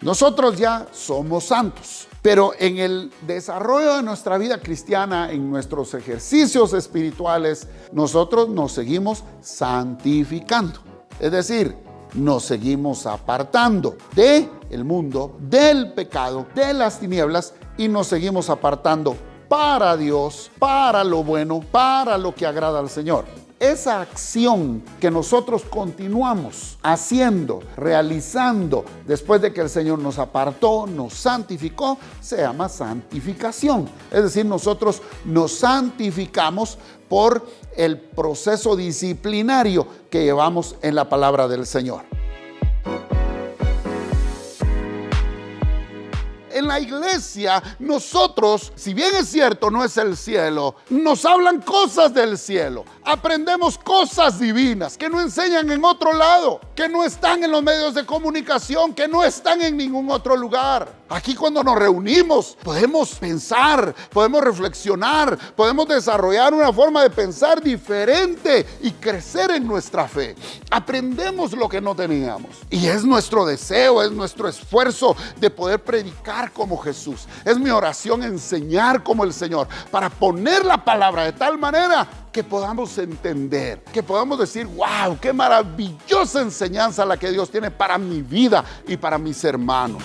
Nosotros ya somos santos, pero en el desarrollo de nuestra vida cristiana, en nuestros ejercicios espirituales, nosotros nos seguimos santificando. Es decir, nos seguimos apartando del mundo, del pecado, de las tinieblas, y nos seguimos apartando para Dios, para lo bueno, para lo que agrada al Señor. Esa acción que nosotros continuamos haciendo, realizando, después de que el Señor nos apartó, nos santificó, se llama santificación. Es decir, nosotros nos santificamos por el proceso disciplinario que llevamos en la palabra del Señor. En la iglesia, nosotros, si bien es cierto, no es el cielo, nos hablan cosas del cielo, aprendemos cosas divinas que no enseñan en otro lado, que no están en los medios de comunicación, que no están en ningún otro lugar. Aquí cuando nos reunimos podemos pensar, podemos reflexionar, podemos desarrollar una forma de pensar diferente y crecer en nuestra fe. Aprendemos lo que no teníamos y es nuestro deseo, es nuestro esfuerzo de poder predicar como Jesús. Es mi oración enseñar como el Señor, para poner la palabra de tal manera que podamos entender, que podamos decir, wow, qué maravillosa enseñanza la que Dios tiene para mi vida y para mis hermanos.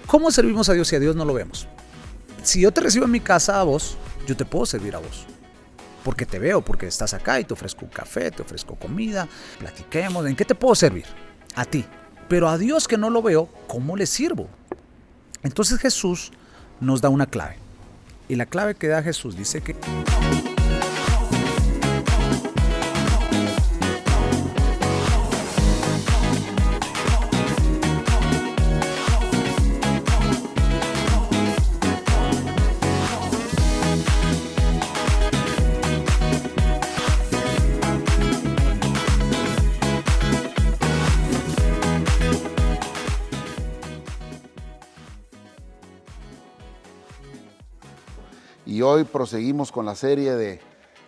¿Cómo servimos a Dios si a Dios no lo vemos? Si yo te recibo en mi casa a vos, yo te puedo servir a vos. Porque te veo, porque estás acá y te ofrezco un café, te ofrezco comida, platiquemos. ¿En qué te puedo servir? A ti. Pero a Dios que no lo veo, ¿cómo le sirvo? Entonces Jesús nos da una clave. Y la clave que da Jesús dice que... Y hoy proseguimos con la serie de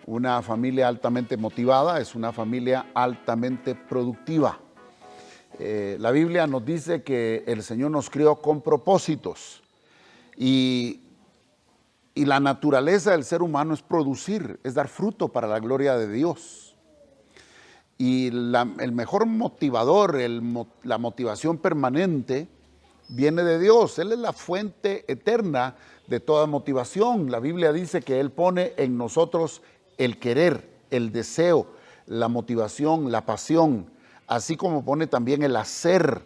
una familia altamente motivada, es una familia altamente productiva. La Biblia nos dice que el Señor nos crió con propósitos y la naturaleza del ser humano es producir, es dar fruto para la gloria de Dios. Y el mejor motivador, la motivación permanente, viene de Dios. Él es la fuente eterna de toda motivación. La Biblia dice que Él pone en nosotros el querer, el deseo, la motivación, la pasión, así como pone también el hacer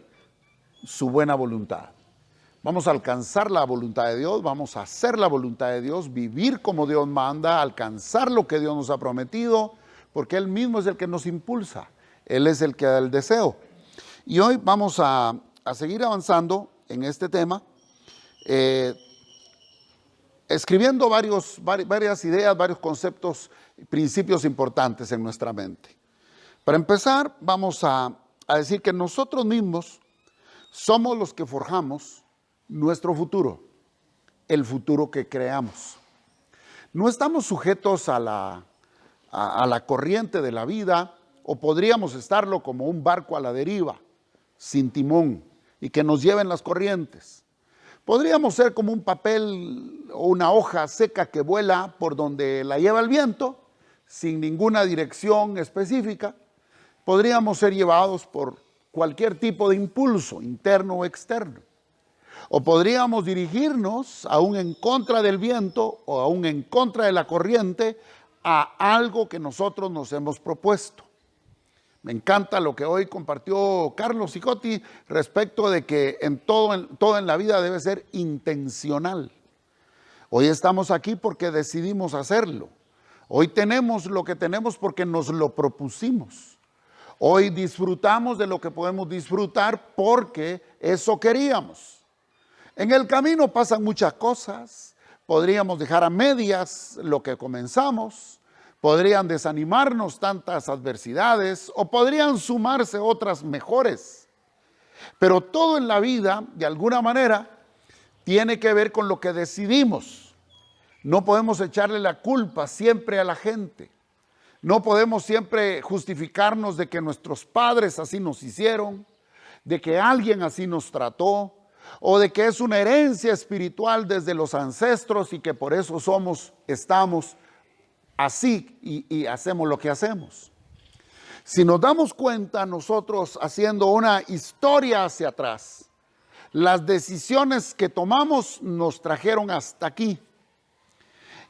su buena voluntad. Vamos a alcanzar la voluntad de Dios, vamos a hacer la voluntad de Dios, vivir como Dios manda, alcanzar lo que Dios nos ha prometido, porque Él mismo es el que nos impulsa, Él es el que da el deseo. Y hoy vamos a seguir avanzando en este tema, escribiendo varias ideas, varios conceptos, principios importantes en nuestra mente. Para empezar, vamos a decir que nosotros mismos somos los que forjamos nuestro futuro, el futuro que creamos. No estamos sujetos a la corriente de la vida, o podríamos estarlo como un barco a la deriva, sin timón, y que nos lleven las corrientes. Podríamos ser como un papel o una hoja seca que vuela por donde la lleva el viento, sin ninguna dirección específica. Podríamos ser llevados por cualquier tipo de impulso, interno o externo. O podríamos dirigirnos, aún en contra del viento o aún en contra de la corriente, a algo que nosotros nos hemos propuesto. Me encanta lo que hoy compartió Carlos Cicotti respecto de que todo en la vida debe ser intencional. Hoy estamos aquí porque decidimos hacerlo. Hoy tenemos lo que tenemos porque nos lo propusimos. Hoy disfrutamos de lo que podemos disfrutar porque eso queríamos. En el camino pasan muchas cosas. Podríamos dejar a medias lo que comenzamos. Podrían desanimarnos tantas adversidades o podrían sumarse otras mejores. Pero todo en la vida, de alguna manera, tiene que ver con lo que decidimos. No podemos echarle la culpa siempre a la gente. No podemos siempre justificarnos de que nuestros padres así nos hicieron, de que alguien así nos trató, o de que es una herencia espiritual desde los ancestros y que por eso estamos así y hacemos lo que hacemos. Si nos damos cuenta nosotros haciendo una historia hacia atrás, las decisiones que tomamos nos trajeron hasta aquí.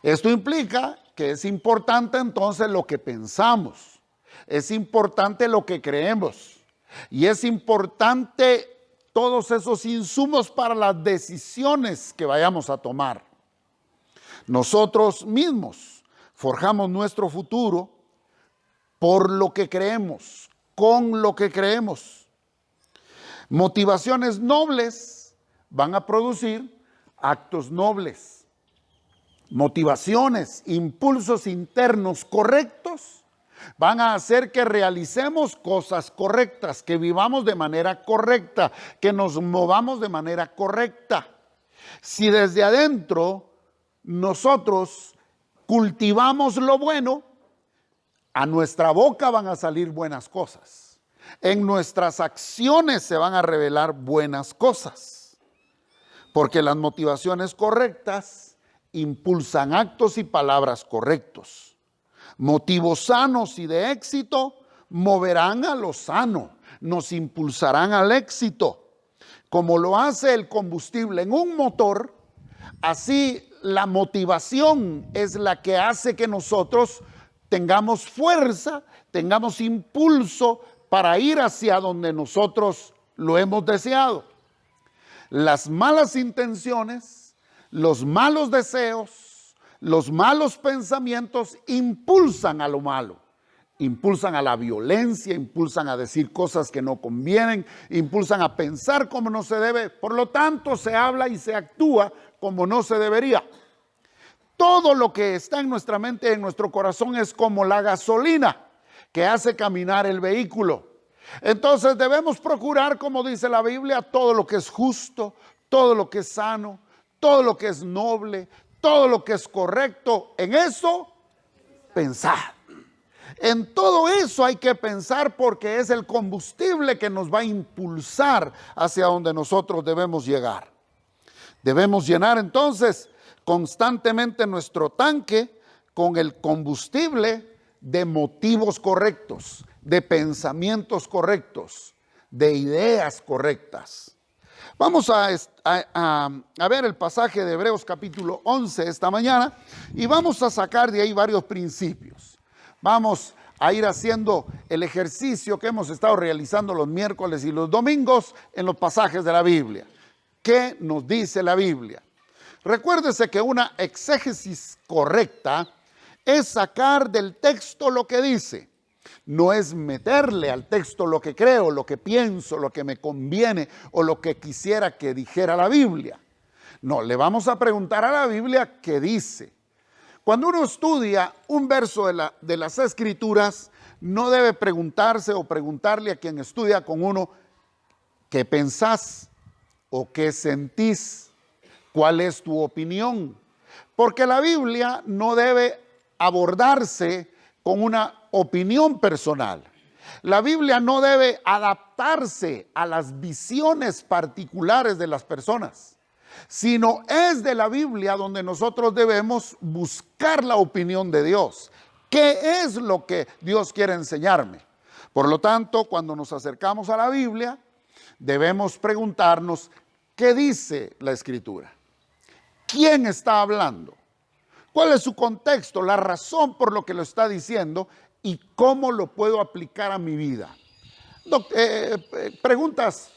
Esto implica que es importante entonces lo que pensamos, es importante lo que creemos y es importante todos esos insumos para las decisiones que vayamos a tomar. Nosotros mismos forjamos nuestro futuro por lo que creemos, con lo que creemos. Motivaciones nobles van a producir actos nobles. Motivaciones, impulsos internos correctos van a hacer que realicemos cosas correctas, que vivamos de manera correcta, que nos movamos de manera correcta. Si desde adentro nosotros cultivamos lo bueno, a nuestra boca van a salir buenas cosas. En nuestras acciones se van a revelar buenas cosas. Porque las motivaciones correctas impulsan actos y palabras correctos. Motivos sanos y de éxito moverán a lo sano, nos impulsarán al éxito. Como lo hace el combustible en un motor, así la motivación es la que hace que nosotros tengamos fuerza, tengamos impulso para ir hacia donde nosotros lo hemos deseado. Las malas intenciones, los malos deseos, los malos pensamientos impulsan a lo malo, impulsan a la violencia, impulsan a decir cosas que no convienen, impulsan a pensar como no se debe, por lo tanto se habla y se actúa como no se debería. Todo lo que está en nuestra mente, en nuestro corazón, es como la gasolina que hace caminar el vehículo. Entonces debemos procurar, como dice la Biblia, todo lo que es justo, todo lo que es sano, todo lo que es noble, todo lo que es correcto. En eso, pensar. En todo eso hay que pensar porque es el combustible que nos va a impulsar hacia donde nosotros debemos llegar. Debemos llenar entonces constantemente nuestro tanque con el combustible de motivos correctos, de pensamientos correctos, de ideas correctas. Vamos a ver el pasaje de Hebreos capítulo 11 esta mañana y vamos a sacar de ahí varios principios. Vamos a ir haciendo el ejercicio que hemos estado realizando los miércoles y los domingos en los pasajes de la Biblia. ¿Qué nos dice la Biblia? Recuérdese que una exégesis correcta es sacar del texto lo que dice. No es meterle al texto lo que creo, lo que pienso, lo que me conviene o lo que quisiera que dijera la Biblia. No, le vamos a preguntar a la Biblia qué dice. Cuando uno estudia un verso de las Escrituras, no debe preguntarse o preguntarle a quien estudia con uno qué pensás o qué sentís, cuál es tu opinión. Porque la Biblia no debe abordarse con una opinión personal. La Biblia no debe adaptarse a las visiones particulares de las personas, sino es de la Biblia donde nosotros debemos buscar la opinión de Dios. ¿Qué es lo que Dios quiere enseñarme? Por lo tanto, cuando nos acercamos a la Biblia, debemos preguntarnos, ¿qué dice la Escritura? ¿Quién está hablando? ¿Cuál es su contexto? La razón por lo que lo está diciendo y cómo lo puedo aplicar a mi vida. Preguntas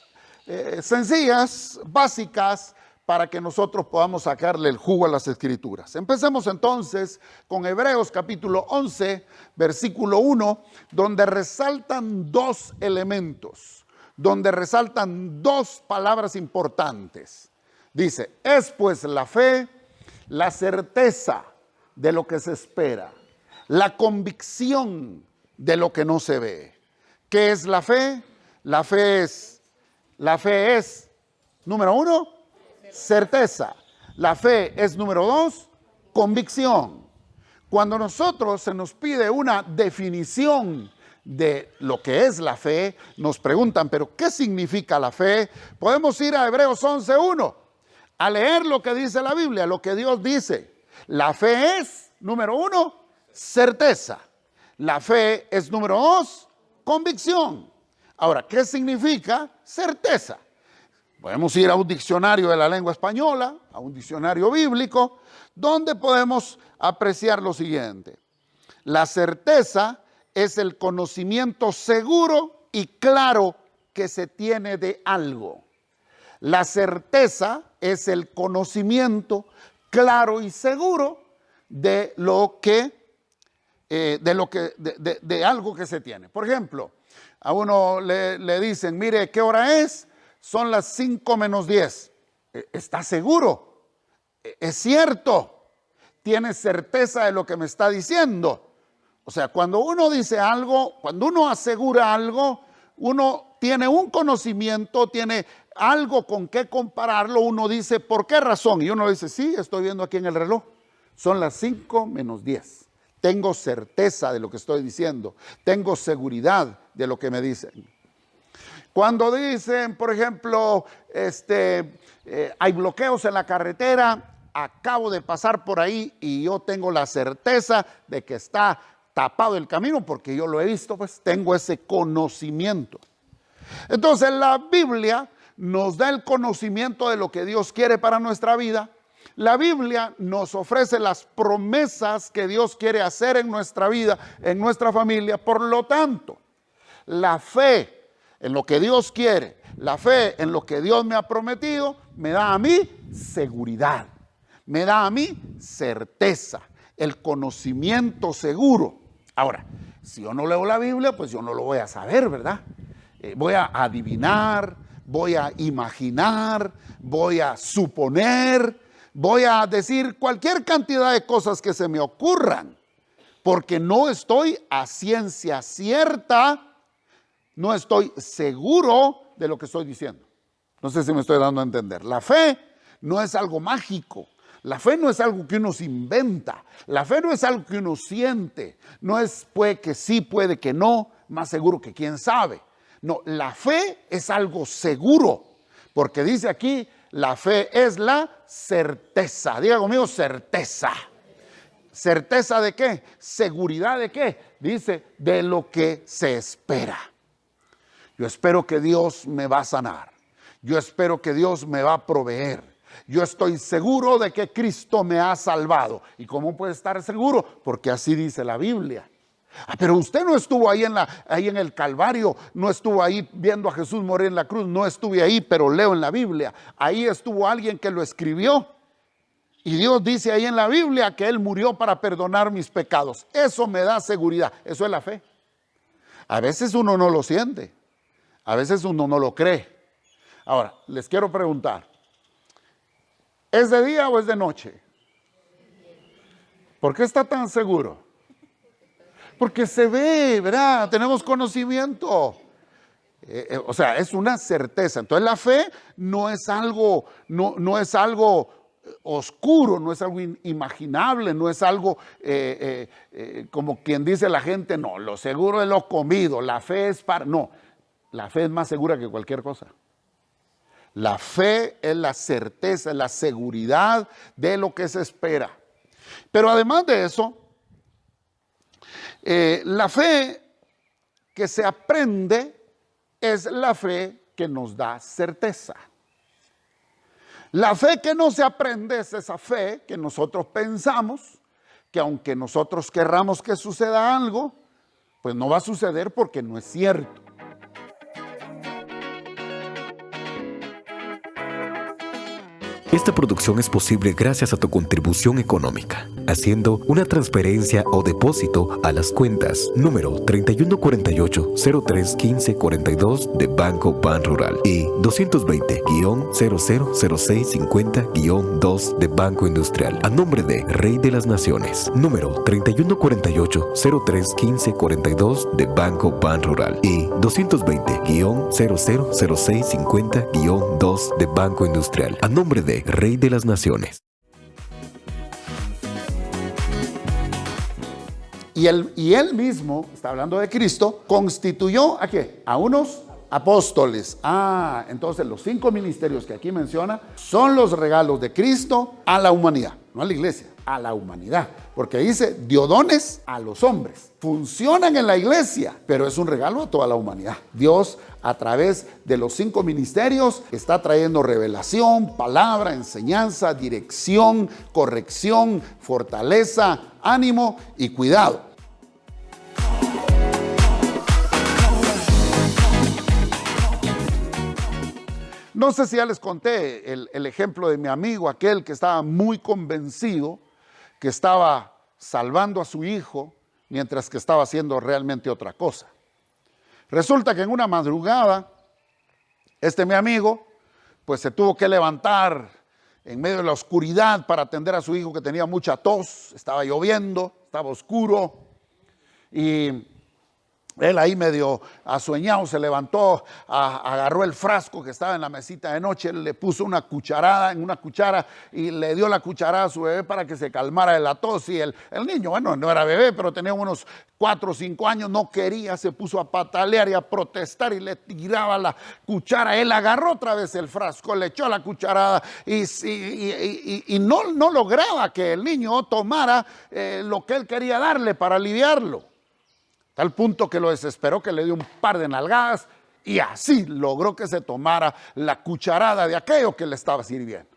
sencillas, básicas, para que nosotros podamos sacarle el jugo a las Escrituras. Empecemos entonces con Hebreos capítulo 11, versículo 1, donde resaltan dos elementos, donde resaltan dos palabras importantes. Dice, es pues la fe, la certeza de lo que se espera, la convicción de lo que no se ve. ¿Qué es la fe? La fe es, número uno, certeza. La fe es, número dos, convicción. Cuando nosotros se nos pide una definición de lo que es la fe, nos preguntan, ¿pero qué significa la fe? Podemos ir a Hebreos 11:1, a leer lo que dice la Biblia, lo que Dios dice. La fe es, número 1, certeza. La fe es, número 2, convicción. Ahora, ¿qué significa certeza? Podemos ir a un diccionario de la lengua española, a un diccionario bíblico, donde podemos apreciar lo siguiente. La certeza es el conocimiento seguro y claro que se tiene de algo. La certeza es el conocimiento claro y seguro de algo que se tiene. Por ejemplo, a uno le dicen, mire, ¿qué hora es? Son las 5:10. ¿Está seguro? ¿Es cierto? ¿Tiene certeza de lo que me está diciendo? O sea, cuando uno dice algo, cuando uno asegura algo, uno tiene un conocimiento, tiene algo con qué compararlo. Uno dice, ¿por qué razón? Y uno dice, sí, estoy viendo aquí en el reloj. Son las 5:10. Tengo certeza de lo que estoy diciendo. Tengo seguridad de lo que me dicen. Cuando dicen, por ejemplo, hay bloqueos en la carretera, acabo de pasar por ahí y yo tengo la certeza de que está tapado el camino porque yo lo he visto, pues tengo ese conocimiento. Entonces la Biblia nos da el conocimiento de lo que Dios quiere para nuestra vida. La Biblia nos ofrece las promesas que Dios quiere hacer en nuestra vida, en nuestra familia. Por lo tanto, la fe en lo que Dios quiere, la fe en lo que Dios me ha prometido, me da a mí seguridad, me da a mí certeza, el conocimiento seguro. Ahora, si yo no leo la Biblia, pues yo no lo voy a saber, ¿verdad? Voy a adivinar, voy a imaginar, voy a suponer, voy a decir cualquier cantidad de cosas que se me ocurran, porque no estoy a ciencia cierta, no estoy seguro de lo que estoy diciendo. No sé si me estoy dando a entender. La fe no es algo mágico. La fe no es algo que uno se inventa. La fe no es algo que uno siente. No es puede que sí, puede que no, más seguro que quién sabe. No, la fe es algo seguro, porque dice aquí, la fe es la certeza. Diga conmigo, certeza. ¿Certeza de qué? ¿Seguridad de qué? Dice, de lo que se espera. Yo espero que Dios me va a sanar. Yo espero que Dios me va a proveer. Yo estoy seguro de que Cristo me ha salvado. ¿Y cómo puede estar seguro? Porque así dice la Biblia. Pero usted no estuvo ahí en el Calvario, no estuvo ahí viendo a Jesús morir en la cruz. No estuve ahí, pero leo en la Biblia. Ahí estuvo alguien que lo escribió. Y Dios dice ahí en la Biblia que Él murió para perdonar mis pecados. Eso me da seguridad. Eso es la fe. A veces uno no lo siente. A veces uno no lo cree. Ahora, les quiero preguntar, ¿es de día o es de noche? ¿Por qué está tan seguro? Porque se ve, ¿verdad? Tenemos conocimiento. O sea, es una certeza. Entonces la fe no es algo, no es algo oscuro, no es algo inimaginable, no es algo como quien dice la gente, no, lo seguro es lo comido, la fe es para... No, la fe es más segura que cualquier cosa. La fe es la certeza, es la seguridad de lo que se espera. Pero además de eso, la fe que se aprende es la fe que nos da certeza. La fe que no se aprende es esa fe que nosotros pensamos que aunque nosotros querramos que suceda algo, pues no va a suceder porque no es cierto. Esta producción es posible gracias a tu contribución económica, haciendo una transferencia o depósito a las cuentas número 3148-031542 de Banco Ban Rural y 220-000650-2 de Banco Industrial, a nombre de Rey de las Naciones, número 3148-031542 de Banco Ban Rural y 220-000650-2 de Banco Industrial, a nombre de Rey de las Naciones. Y él mismo, está hablando de Cristo, constituyó ¿a qué? A unos apóstoles. Entonces los 5 ministerios que aquí menciona son los regalos de Cristo a la humanidad, no a la iglesia, a la humanidad. Porque dice, dio dones a los hombres. Funcionan en la iglesia, pero es un regalo a toda la humanidad. Dios, a través de los 5 ministerios, está trayendo revelación, palabra, enseñanza, dirección, corrección, fortaleza, ánimo y cuidado. No sé si ya les conté el ejemplo de mi amigo, aquel que estaba muy convencido que estaba salvando a su hijo mientras que estaba haciendo realmente otra cosa. Resulta que en una madrugada, mi amigo, pues se tuvo que levantar en medio de la oscuridad para atender a su hijo que tenía mucha tos, estaba lloviendo, estaba oscuro, y él ahí medio asueñado se levantó, agarró el frasco que estaba en la mesita de noche, le puso una cucharada en una cuchara y le dio la cucharada a su bebé para que se calmara de la tos. Y el niño, bueno, no era bebé, pero tenía unos 4 o 5 años, no quería, se puso a patalear y a protestar y le tiraba la cuchara. Él agarró otra vez el frasco, le echó la cucharada y no lograba que el niño tomara lo que él quería darle para aliviarlo. Al punto que lo desesperó, que le dio un par de nalgadas y así logró que se tomara la cucharada de aquello que le estaba sirviendo.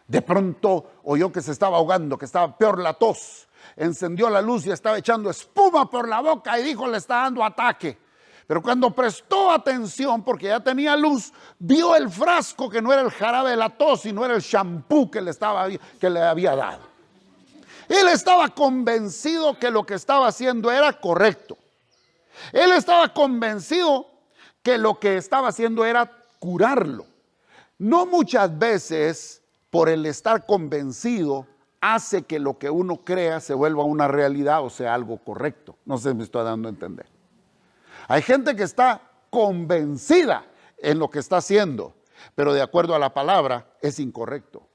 De pronto oyó que se estaba ahogando, que estaba peor la tos. Encendió la luz y estaba echando espuma por la boca y dijo, le está dando ataque. Pero cuando prestó atención, porque ya tenía luz, vio el frasco que no era el jarabe de la tos, sino era el shampoo que le había dado. Él estaba convencido que lo que estaba haciendo era correcto. Él estaba convencido que lo que estaba haciendo era curarlo. No muchas veces, por el estar convencido, hace que lo que uno crea se vuelva una realidad o sea algo correcto. No sé si me estoy dando a entender. Hay gente que está convencida en lo que está haciendo, pero de acuerdo a la palabra es incorrecto.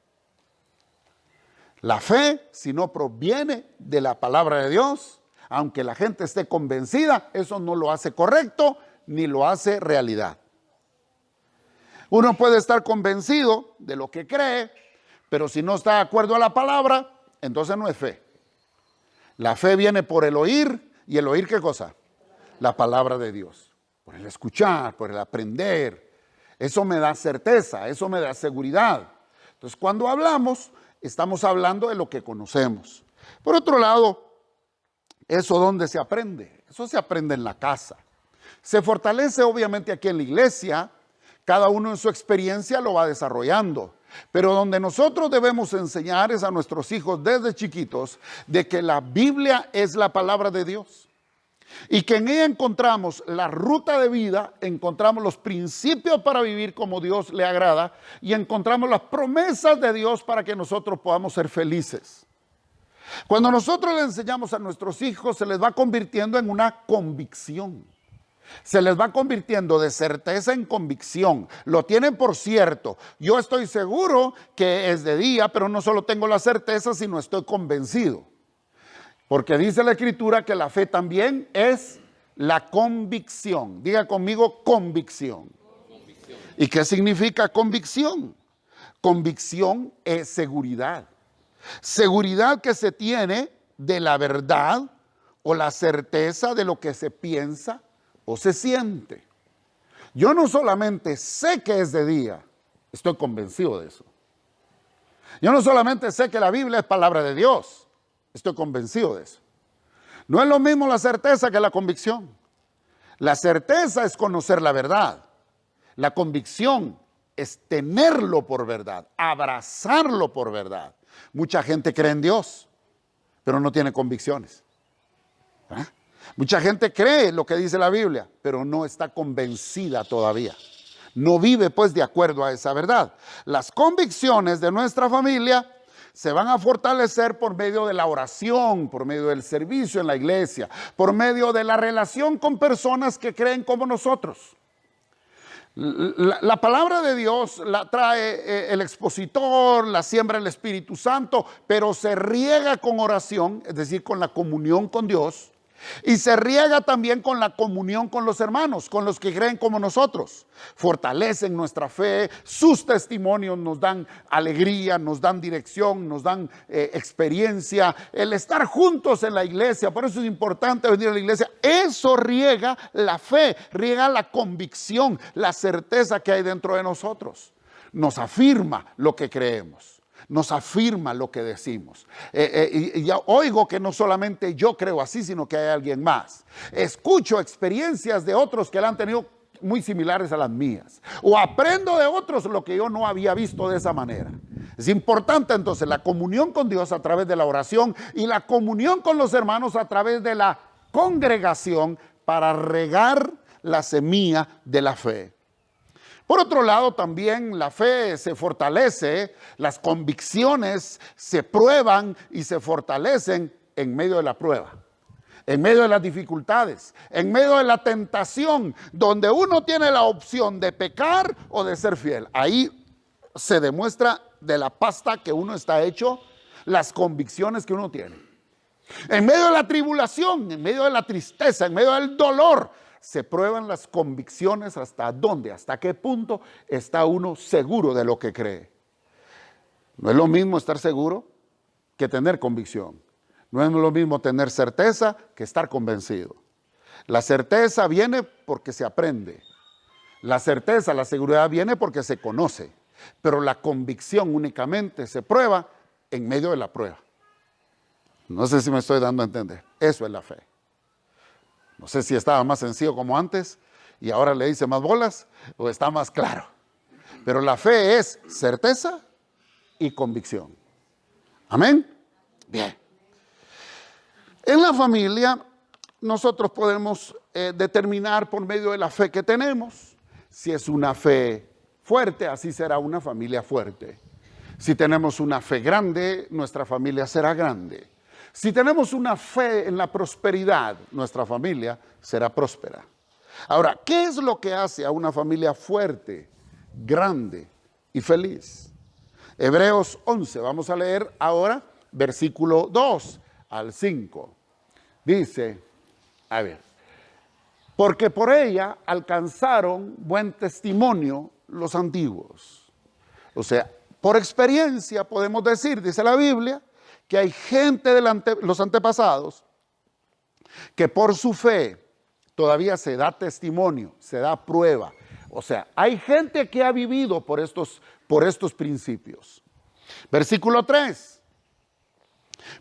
La fe, si no proviene de la palabra de Dios, aunque la gente esté convencida, eso no lo hace correcto ni lo hace realidad. Uno puede estar convencido de lo que cree, pero si no está de acuerdo a la palabra, entonces no es fe. La fe viene por el oír, y el oír, ¿qué cosa? La palabra de Dios. Por el escuchar, por el aprender. Eso me da certeza, eso me da seguridad. Entonces, cuando hablamos, estamos hablando de lo que conocemos. Por otro lado, ¿eso dónde se aprende? Eso se aprende en la casa. Se fortalece obviamente aquí en la iglesia. Cada uno en su experiencia lo va desarrollando. Pero donde nosotros debemos enseñar es a nuestros hijos desde chiquitos de que la Biblia es la palabra de Dios. Y que en ella encontramos la ruta de vida, encontramos los principios para vivir como Dios le agrada y encontramos las promesas de Dios para que nosotros podamos ser felices. Cuando nosotros le enseñamos a nuestros hijos, se les va convirtiendo en una convicción. Se les va convirtiendo de certeza en convicción. Lo tienen por cierto. Yo estoy seguro que es de día, pero no solo tengo la certeza, sino estoy convencido. Porque dice la Escritura que la fe también es la convicción. Diga conmigo, convicción. ¿Y qué significa convicción? Convicción es seguridad. Seguridad que se tiene de la verdad o la certeza de lo que se piensa o se siente. Yo no solamente sé que es de día, estoy convencido de eso. Yo no solamente sé que la Biblia es palabra de Dios, estoy convencido de eso. No es lo mismo la certeza que la convicción. La certeza es conocer la verdad. La convicción es tenerlo por verdad, abrazarlo por verdad. Mucha gente cree en Dios, pero no tiene convicciones. ¿Ah? Mucha gente cree lo que dice la Biblia, pero no está convencida todavía. No vive pues de acuerdo a esa verdad. Las convicciones de nuestra familia se van a fortalecer por medio de la oración, por medio del servicio en la iglesia, por medio de la relación con personas que creen como nosotros. La palabra de Dios la trae el expositor, la siembra el Espíritu Santo, pero se riega con oración, es decir, con la comunión con Dios, y se riega también con la comunión con los hermanos, con los que creen como nosotros. Fortalecen nuestra fe, sus testimonios nos dan alegría, nos dan dirección, nos dan experiencia. El estar juntos en la iglesia, por eso es importante venir a la iglesia. Eso riega la fe, riega la convicción, la certeza que hay dentro de nosotros. Nos afirma lo que creemos. Nos afirma lo que decimos. Y ya oigo que no solamente yo creo así, sino que hay alguien más. Escucho experiencias de otros que la han tenido muy similares a las mías. O aprendo de otros lo que yo no había visto de esa manera. Es importante entonces la comunión con Dios a través de la oración y la comunión con los hermanos a través de la congregación para regar la semilla de la fe. Por otro lado, también la fe se fortalece, las convicciones se prueban y se fortalecen en medio de la prueba, en medio de las dificultades, en medio de la tentación, donde uno tiene la opción de pecar o de ser fiel. Ahí se demuestra de la pasta que uno está hecho, las convicciones que uno tiene. En medio de la tribulación, en medio de la tristeza, en medio del dolor, se prueban las convicciones hasta dónde, hasta qué punto está uno seguro de lo que cree. No es lo mismo estar seguro que tener convicción. No es lo mismo tener certeza que estar convencido. La certeza viene porque se aprende. La certeza, la seguridad viene porque se conoce. Pero la convicción únicamente se prueba en medio de la prueba. No sé si me estoy dando a entender. Eso es la fe. No sé si estaba más sencillo como antes y ahora le hice más bolas o está más claro. Pero la fe es certeza y convicción. Amén. Bien. En la familia nosotros podemos determinar por medio de la fe que tenemos. Si es una fe fuerte, así será una familia fuerte. Si tenemos una fe grande, nuestra familia será grande. Si tenemos una fe en la prosperidad, nuestra familia será próspera. Ahora, ¿qué es lo que hace a una familia fuerte, grande y feliz? Hebreos 11, vamos a leer ahora versículo 2 al 5. Dice, a ver, porque por ella alcanzaron buen testimonio los antiguos. O sea, por experiencia podemos decir, dice la Biblia, que hay gente de los antepasados que por su fe todavía se da testimonio, se da prueba. O sea, hay gente que ha vivido por estos principios. Versículo 3.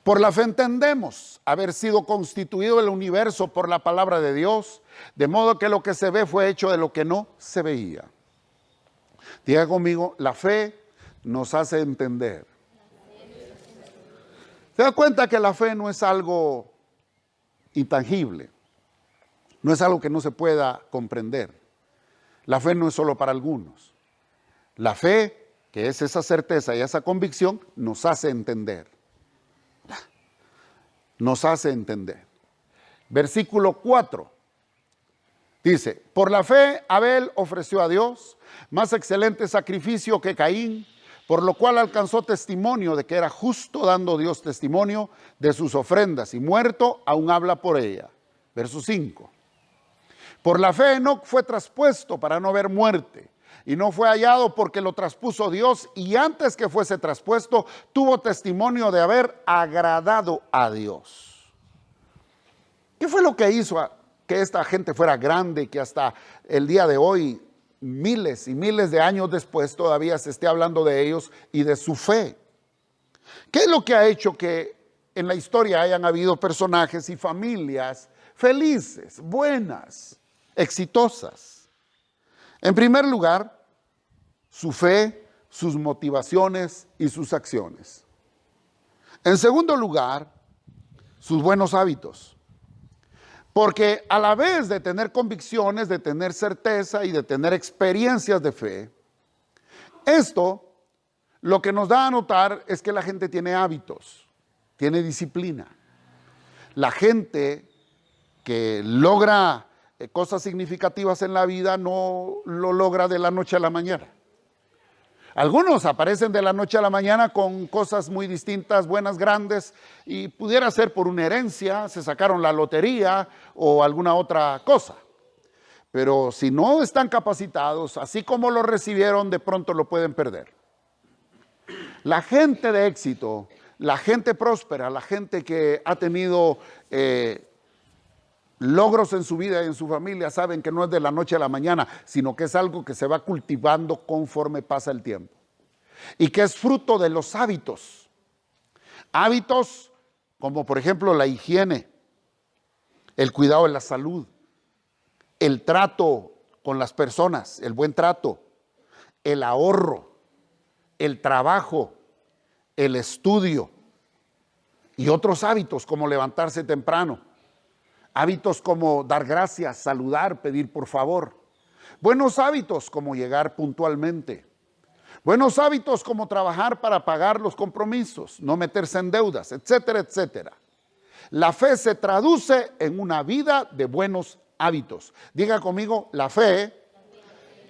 Por la fe entendemos haber sido constituido el universo por la palabra de Dios, de modo que lo que se ve fue hecho de lo que no se veía. Diga conmigo, la fe nos hace entender. ¿Se da cuenta que la fe no es algo intangible? No es algo que no se pueda comprender. La fe no es solo para algunos. La fe, que es esa certeza y esa convicción, nos hace entender. Nos hace entender. Versículo 4. Dice, por la fe Abel ofreció a Dios más excelente sacrificio que Caín, por lo cual alcanzó testimonio de que era justo, dando Dios testimonio de sus ofrendas, y muerto aún habla por ella. Verso 5. Por la fe Enoc fue traspuesto para no ver muerte, y no fue hallado porque lo traspuso Dios, y antes que fuese traspuesto tuvo testimonio de haber agradado a Dios. ¿Qué fue lo que hizo que esta gente fuera grande y que hasta el día de hoy, miles y miles de años después, todavía se esté hablando de ellos y de su fe? ¿Qué es lo que ha hecho que en la historia hayan habido personajes y familias felices, buenas, exitosas? En primer lugar, su fe, sus motivaciones y sus acciones. En segundo lugar, sus buenos hábitos. Porque a la vez de tener convicciones, de tener certeza y de tener experiencias de fe, esto lo que nos da a notar es que la gente tiene hábitos, tiene disciplina. La gente que logra cosas significativas en la vida no lo logra de la noche a la mañana. Algunos aparecen de la noche a la mañana con cosas muy distintas, buenas, grandes, y pudiera ser por una herencia, se sacaron la lotería o alguna otra cosa. Pero si no están capacitados, así como lo recibieron, de pronto lo pueden perder. La gente de éxito, la gente próspera, la gente que ha tenido logros en su vida y en su familia, saben que no es de la noche a la mañana, sino que es algo que se va cultivando conforme pasa el tiempo. Y que es fruto de los hábitos. Hábitos como por ejemplo la higiene, el cuidado de la salud, el trato con las personas, el buen trato, el ahorro, el trabajo, el estudio y otros hábitos como levantarse temprano. Hábitos como dar gracias, saludar, pedir por favor. Buenos hábitos como llegar puntualmente. Buenos hábitos como trabajar para pagar los compromisos, no meterse en deudas, etcétera, etcétera. La fe se traduce en una vida de buenos hábitos. Diga conmigo, la fe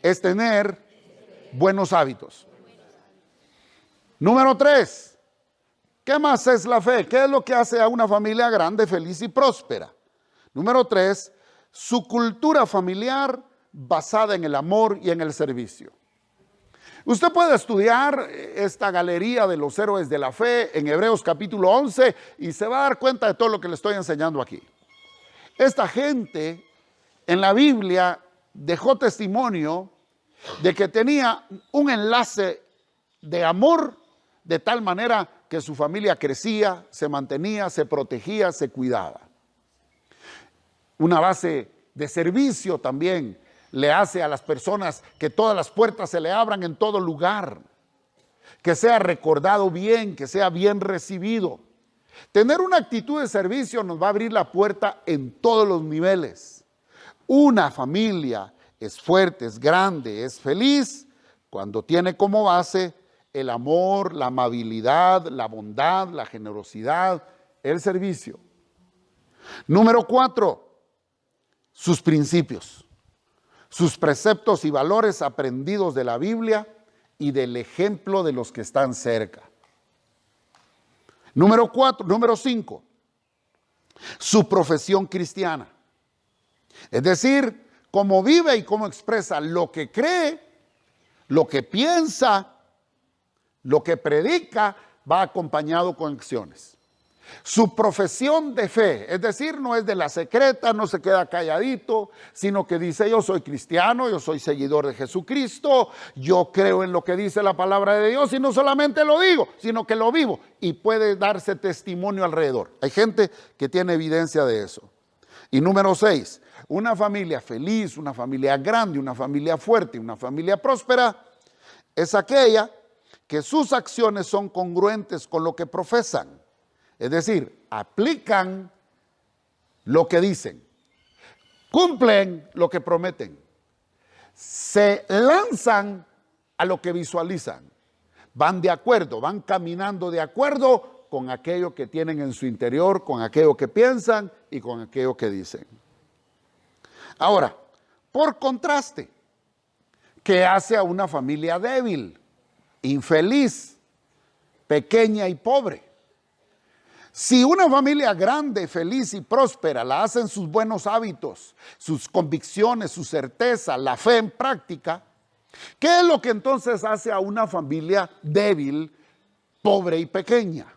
es tener buenos hábitos. Número 3, ¿qué más es la fe? ¿Qué es lo que hace a una familia grande, feliz y próspera? Número 3, su cultura familiar basada en el amor y en el servicio. Usted puede estudiar esta galería de los héroes de la fe en Hebreos capítulo 11 y se va a dar cuenta de todo lo que le estoy enseñando aquí. Esta gente en la Biblia dejó testimonio de que tenía un enlace de amor de tal manera que su familia crecía, se mantenía, se protegía, se cuidaba. Una base de servicio también le hace a las personas que todas las puertas se le abran en todo lugar, que sea recordado bien, que sea bien recibido. Tener una actitud de servicio nos va a abrir la puerta en todos los niveles. Una familia es fuerte, es grande, es feliz cuando tiene como base el amor, la amabilidad, la bondad, la generosidad, el servicio. Número 4, sus principios, sus preceptos y valores aprendidos de la Biblia y del ejemplo de los que están cerca. Número 5, su profesión cristiana. Es decir, cómo vive y cómo expresa lo que cree, lo que piensa, lo que predica, va acompañado con acciones. Su profesión de fe, es decir, no es de la secreta, no se queda calladito, sino que dice: yo soy cristiano, yo soy seguidor de Jesucristo, yo creo en lo que dice la palabra de Dios y no solamente lo digo, sino que lo vivo y puede darse testimonio alrededor. Hay gente que tiene evidencia de eso. Y número 6, una familia feliz, una familia grande, una familia fuerte, una familia próspera es aquella que sus acciones son congruentes con lo que profesan. Es decir, aplican lo que dicen, cumplen lo que prometen, se lanzan a lo que visualizan, van de acuerdo, van caminando de acuerdo con aquello que tienen en su interior, con aquello que piensan y con aquello que dicen. Ahora, por contraste, ¿qué hace a una familia débil, infeliz, pequeña y pobre? Si una familia grande, feliz y próspera la hacen sus buenos hábitos, sus convicciones, su certeza, la fe en práctica, ¿qué es lo que entonces hace a una familia débil, pobre y pequeña?